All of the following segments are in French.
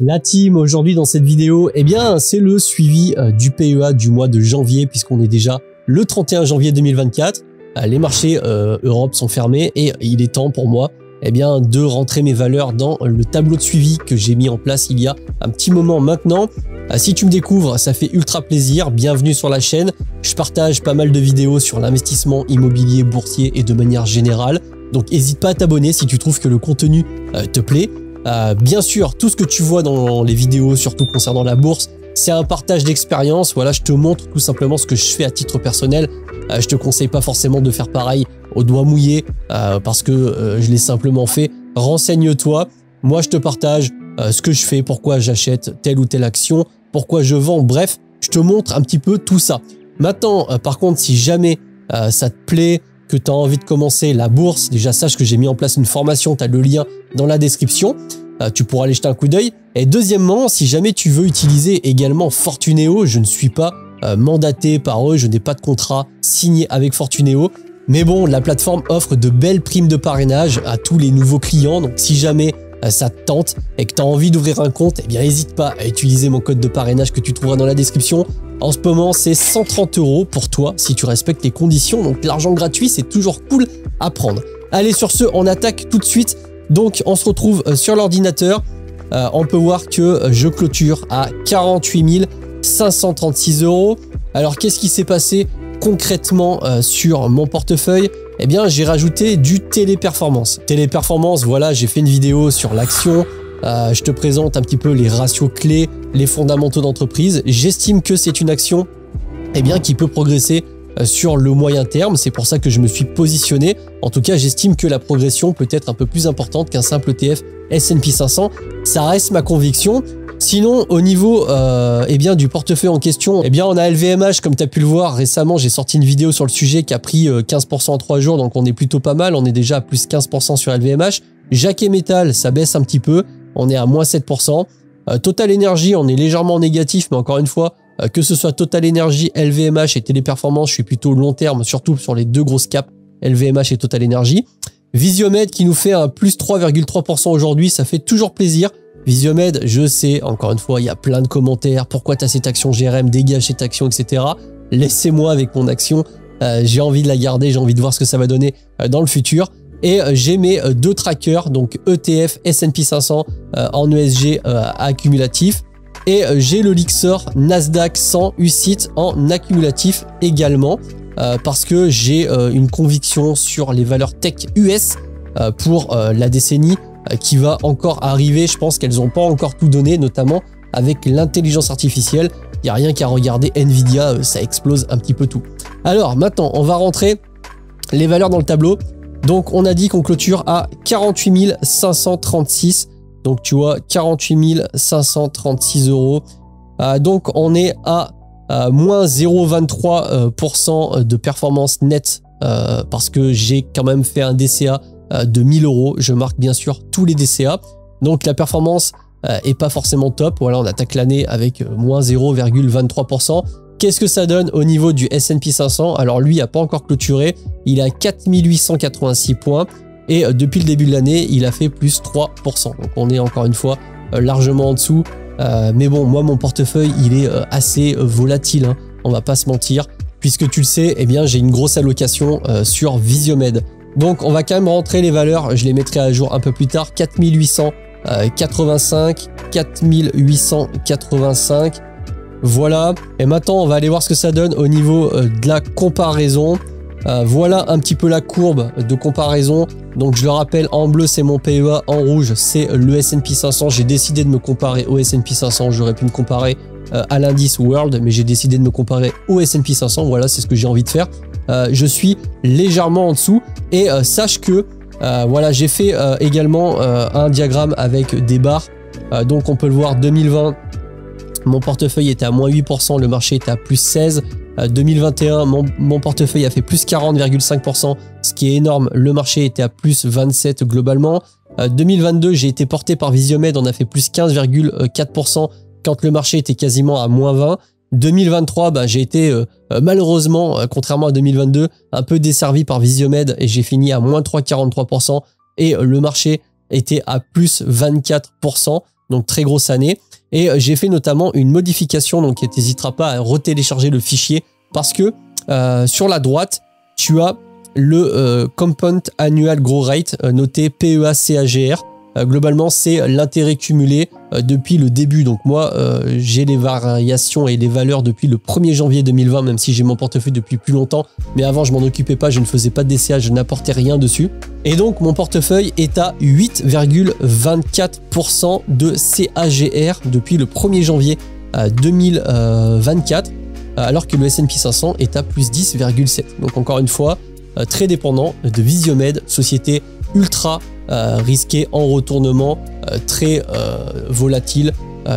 La team, aujourd'hui dans cette vidéo, eh bien c'est le suivi du PEA du mois de janvier puisqu'on est déjà le 31 janvier 2024. Les marchés Europe sont fermés et il est temps pour moi de rentrer mes valeurs dans le tableau de suivi que j'ai mis en place il y a un petit moment maintenant. Si tu me découvres, ça fait ultra plaisir, bienvenue sur la chaîne. Je partage pas mal de vidéos sur l'investissement immobilier, boursier et de manière générale. Donc n'hésite pas à t'abonner si tu trouves que le contenu te plaît. Bien sûr, tout ce que tu vois dans les vidéos, surtout concernant la bourse, c'est un partage d'expérience. Voilà, je te montre tout simplement ce que je fais à titre personnel. Je te conseille pas forcément de faire pareil au doigt mouillé parce que je l'ai simplement fait. Renseigne-toi. Moi, je te partage ce que je fais, pourquoi j'achète telle ou telle action, pourquoi je vends. Bref, je te montre un petit peu tout ça. Maintenant, par contre, si jamais ça te plaît, que tu as envie de commencer la bourse, déjà sache que j'ai mis en place une formation, tu as le lien dans la description, tu pourras aller jeter un coup d'œil. Et deuxièmement, si jamais tu veux utiliser également Fortuneo, je ne suis pas mandaté par eux, je n'ai pas de contrat signé avec Fortuneo, mais bon, la plateforme offre de belles primes de parrainage à tous les nouveaux clients, donc si jamais ça te tente et que tu as envie d'ouvrir un compte, eh bien n'hésite pas à utiliser mon code de parrainage que tu trouveras dans la description. En ce moment, c'est 130 € pour toi si tu respectes les conditions. Donc l'argent gratuit, c'est toujours cool à prendre. Allez, sur ce, on attaque tout de suite. Donc on se retrouve sur l'ordinateur. On peut voir que je clôture à 48 536 €. Alors qu'est-ce qui s'est passé concrètement sur mon portefeuille? Eh bien, j'ai rajouté du téléperformance. Téléperformance, voilà, j'ai fait une vidéo sur l'action. Je te présente un petit peu les ratios clés, les fondamentaux d'entreprise. J'estime que c'est une action qui peut progresser sur le moyen terme. C'est pour ça que je me suis positionné. En tout cas, j'estime que la progression peut être un peu plus importante qu'un simple ETF S&P 500. Ça reste ma conviction. Sinon, au niveau du portefeuille en question, on a LVMH, comme tu as pu le voir récemment. J'ai sorti une vidéo sur le sujet qui a pris 15% en 3 jours, donc on est plutôt pas mal. On est déjà à plus 15% sur LVMH. Jacquet Metal, ça baisse un petit peu. On est à moins 7%. Total Energy, on est légèrement négatif, mais encore une fois, que ce soit Total Energy, LVMH et Téléperformance, je suis plutôt long terme, surtout sur les deux grosses caps, LVMH et Total Energy. Visiomed qui nous fait un plus 3,3% aujourd'hui, ça fait toujours plaisir. Visiomed, je sais, encore une fois, il y a plein de commentaires. Pourquoi tu as cette action GRM, dégage cette action, etc. Laissez-moi avec mon action. J'ai envie de la garder, j'ai envie de voir ce que ça va donner dans le futur. Et j'ai mes deux trackers, donc ETF S&P 500 en ESG accumulatif. Et j'ai le Lixor Nasdaq 100 UCITS en accumulatif également. Parce que j'ai une conviction sur les valeurs tech US pour la décennie qui va encore arriver. Je pense qu'elles n'ont pas encore tout donné, notamment avec l'intelligence artificielle. Il n'y a rien qu'à regarder Nvidia, ça explose un petit peu tout. Alors maintenant, on va rentrer les valeurs dans le tableau. Donc, on a dit qu'on clôture à 48 536. Donc, tu vois, 48 536 €. Donc, on est à moins 0,23% de performance nette parce que j'ai quand même fait un DCA de 1000 €. Je marque bien sûr tous les DCA. Donc, la performance est pas forcément top. Voilà, on attaque l'année avec moins 0,23%. Qu'est-ce que ça donne au niveau du S&P 500? Alors lui, il n'a pas encore clôturé. Il est à 4886 points. Et depuis le début de l'année, il a fait plus 3%. Donc on est encore une fois largement en dessous. Mais bon, moi, mon portefeuille, il est assez volatile. Hein, on va pas se mentir. Puisque tu le sais, j'ai une grosse allocation sur Visiomed. Donc on va quand même rentrer les valeurs. Je les mettrai à jour un peu plus tard. 4885, 4885. Voilà, et maintenant on va aller voir ce que ça donne au niveau de la comparaison. Voilà un petit peu la courbe de comparaison. Donc je le rappelle, en bleu c'est mon PEA, en rouge c'est le S&P 500. J'ai décidé de me comparer au S&P 500. J'aurais pu me comparer à l'indice World, mais j'ai décidé de me comparer au S&P 500. Voilà, c'est ce que j'ai envie de faire. Je suis légèrement en dessous et sache que voilà, j'ai fait également un diagramme avec des barres. Donc on peut le voir, 2020. Mon portefeuille était à moins 8%, le marché était à plus 16. 2021, mon portefeuille a fait plus 40,5%, ce qui est énorme. Le marché était à plus 27 globalement. 2022, j'ai été porté par Visiomed, on a fait plus 15,4% quand le marché était quasiment à moins 20. 2023, j'ai été malheureusement, contrairement à 2022, un peu desservi par Visiomed et j'ai fini à moins 3,43% et le marché était à plus 24%. donc très grosse année. Et j'ai fait notamment une modification, donc tu n'hésiteras pas à retélécharger le fichier parce que sur la droite, tu as le Compound Annual Growth Rate noté PEA-CAGR. Globalement, c'est l'intérêt cumulé depuis le début. Donc moi, j'ai les variations et les valeurs depuis le 1er janvier 2020, même si j'ai mon portefeuille depuis plus longtemps. Mais avant, je m'en occupais pas, je ne faisais pas de DCA, je n'apportais rien dessus. Et donc, mon portefeuille est à 8,24% de CAGR depuis le 1er janvier 2024, alors que le S&P 500 est à plus 10,7%. Donc encore une fois, très dépendant de Visiomed, société ultra risqué en retournement, très volatile,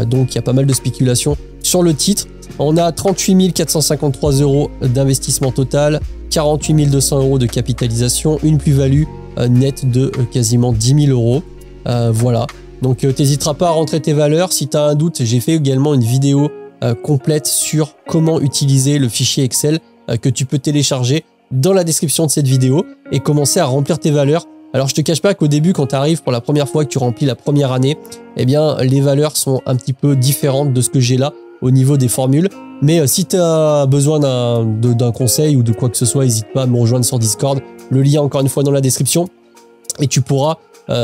donc il y a pas mal de spéculation sur le titre. On a 38 453 € d'investissement total, 48 200 € de capitalisation, une plus-value nette de quasiment 10 000 €. Voilà, donc t'hésiteras pas à rentrer tes valeurs. Si tu as un doute, j'ai fait également une vidéo complète sur comment utiliser le fichier Excel que tu peux télécharger dans la description de cette vidéo et commencer à remplir tes valeurs. Alors je te cache pas qu'au début, quand tu arrives pour la première fois, que tu remplis la première année, eh bien les valeurs sont un petit peu différentes de ce que j'ai là au niveau des formules. Mais si tu as besoin d'un conseil ou de quoi que ce soit, n'hésite pas à me rejoindre sur Discord. Le lien encore une fois dans la description. Et tu pourras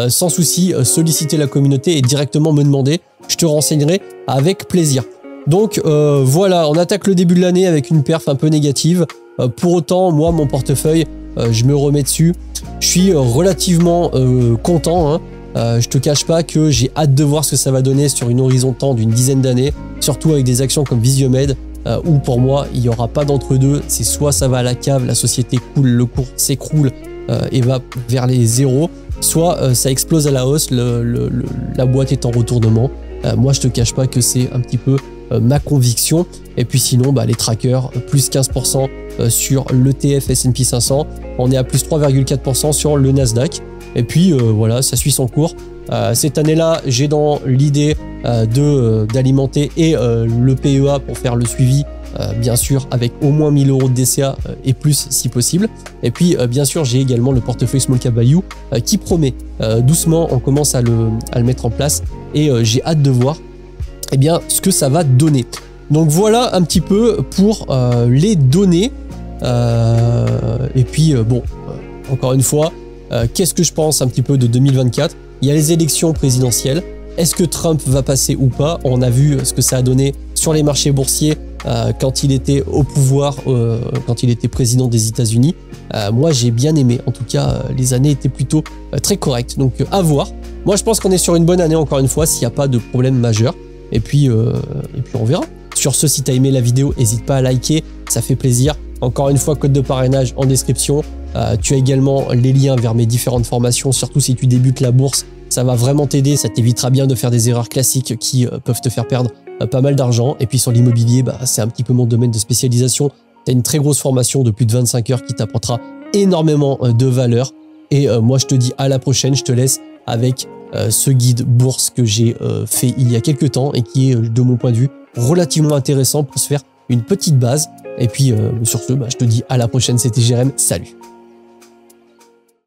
sans souci solliciter la communauté et directement me demander. Je te renseignerai avec plaisir. Donc voilà, on attaque le début de l'année avec une perf un peu négative. Pour autant, moi, mon portefeuille, je me remets dessus. Je suis relativement content. Hein. Je te cache pas que j'ai hâte de voir ce que ça va donner sur une horizon de temps d'une dizaine d'années, surtout avec des actions comme Visiomed, où pour moi, il n'y aura pas d'entre-deux. C'est soit ça va à la cave, la société coule, le cours s'écroule et va vers les zéros, soit ça explose à la hausse, la boîte est en retournement. Moi, je te cache pas que c'est un petit peu ma conviction. Et puis sinon, les trackers, plus 15% sur l'ETF S&P 500. On est à plus 3,4% sur le Nasdaq. Et puis voilà, ça suit son cours. Cette année-là, j'ai dans l'idée d'alimenter et le PEA pour faire le suivi, bien sûr, avec au moins 1000 € de DCA et plus si possible. Et puis, bien sûr, j'ai également le portefeuille Small Cap Value qui promet. Doucement, on commence à le mettre en place et j'ai hâte de voir bien, ce que ça va donner. Donc voilà un petit peu pour les données. Et puis, bon, encore une fois, qu'est-ce que je pense un petit peu de 2024? Il y a les élections présidentielles. Est-ce que Trump va passer ou pas? On a vu ce que ça a donné sur les marchés boursiers quand il était au pouvoir, quand il était président des États-Unis. Moi, j'ai bien aimé. En tout cas, les années étaient plutôt très correctes. Donc, à voir. Moi, je pense qu'on est sur une bonne année, encore une fois, s'il n'y a pas de problème majeur. Et puis on verra. Sur ce, si tu as aimé la vidéo, n'hésite pas à liker. Ça fait plaisir. Encore une fois, code de parrainage en description. Tu as également les liens vers mes différentes formations, surtout si tu débutes la bourse. Ça va vraiment t'aider, ça t'évitera bien de faire des erreurs classiques qui peuvent te faire perdre pas mal d'argent. Et puis sur l'immobilier, c'est un petit peu mon domaine de spécialisation. Tu as une très grosse formation de plus de 25 heures qui t'apportera énormément de valeur. Et moi, je te dis à la prochaine. Je te laisse avec ce guide bourse que j'ai fait il y a quelques temps et qui est, de mon point de vue, relativement intéressant pour se faire une petite base. Et puis sur ce, je te dis à la prochaine. C'était Jérém. Salut!